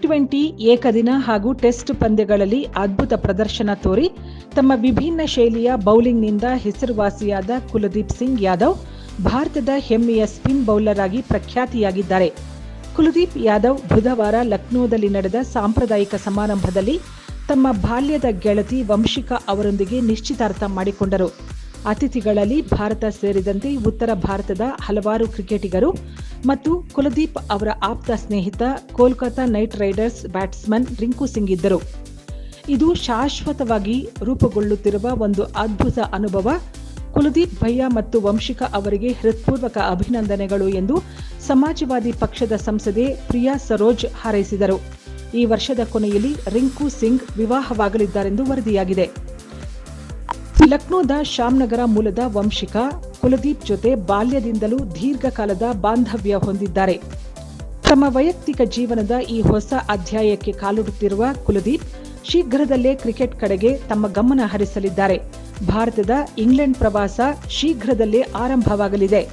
T20 ಏಕದಿನ ಹಾಗೂ test ಪಂದ್ಯಗಳಲ್ಲಿ ಅದ್ಭುತ ಪ್ರದರ್ಶನ ತೋರಿ ತಮ್ಮ ವಿಭಿನ್ನ ಶೈಲಿಯ ಬೌಲಿಂಗ್ನಿಂದ ಹೆಸರುವಾಸಿಯಾದ ಕುಲದೀಪ್ ಸಿಂಗ್ ಯಾದವ್ ಭಾರತದ ಹೆಮ್ಮೆಯ ಸ್ಪಿನ್ ಬೌಲರ್ ಆಗಿ ಪ್ರಖ್ಯಾತಿಯಾಗಿದ್ದಾರೆ. ಕುಲದೀಪ್ ಯಾದವ್ ಬುಧವಾರ ಲಕ್ನೋದಲ್ಲಿ ನಡೆದ ಸಾಂಪ್ರದಾಯಿಕ ಸಮಾರಂಭದಲ್ಲಿ ತಮ್ಮ ಬಾಲ್ಯದ ಗೆಳತಿ ವಂಶಿಕಾ ಅವರೊಂದಿಗೆ ನಿಶ್ಚಿತಾರ್ಥ ಮಾಡಿಕೊಂಡರು. ಅತಿಥಿಗಳಲ್ಲಿ ಭಾರತ ಸೇರಿದಂತೆ ಉತ್ತರ ಭಾರತದ ಹಲವಾರು ಕ್ರಿಕೆಟಿಗರು ಮತ್ತು ಕುಲದೀಪ್ ಅವರ ಆಪ್ತ ಸ್ನೇಹಿತ Kolkata night Riders batsman Rinku Singh ಇದ್ದರು. ಇದು ಶಾಶ್ವತವಾಗಿ ರೂಪುಗೊಳ್ಳುತ್ತಿರುವ ಒಂದು ಅದ್ಭುತ ಅನುಭವ. ಕುಲದೀಪ್ ಭಯ್ಯ ಮತ್ತು ವಂಶಿಕಾ ಅವರಿಗೆ ಹೃತ್ಪೂರ್ವಕ ಅಭಿನಂದನೆಗಳು ಎಂದು ಸಮಾಜವಾದಿ ಪಕ್ಷದ ಸಂಸದೆ ಪ್ರಿಯಾ ಸರೋಜ್ ಹಾರೈಸಿದರು. ಈ ವರ್ಷದ ಕೊನೆಯಲ್ಲಿ ರಿಂಕು ಸಿಂಗ್ ವಿವಾಹವಾಗಲಿದ್ದಾರೆಂದು ವರದಿಯಾಗಿದೆ. ಲಕ್ನೋದ ಶ್ಯಾಮ್ನಗರ ಮೂಲದ ವಂಶಿಕಾ ಕುಲದೀಪ್ ಜೊತೆ ಬಾಲ್ಯದಿಂದಲೂ ದೀರ್ಘಕಾಲದ ಬಾಂಧವ್ಯ ಹೊಂದಿದ್ದಾರೆ. ತಮ್ಮ ವೈಯಕ್ತಿಕ ಜೀವನದ ಈ ಹೊಸ ಅಧ್ಯಾಯಕ್ಕೆ ಕಾಲಿಡುತ್ತಿರುವ ಕುಲದೀಪ್ ಶೀಘ್ರದಲ್ಲೇ ಕ್ರಿಕೆಟ್ ಕಡೆಗೆ ತಮ್ಮ ಗಮನ ಹರಿಸಲಿದ್ದಾರೆ. ಭಾರತದ ಇಂಗ್ಲೆಂಡ್ ಪ್ರವಾಸ ಶೀಘ್ರದಲ್ಲೇ ಆರಂಭವಾಗಲಿದೆ.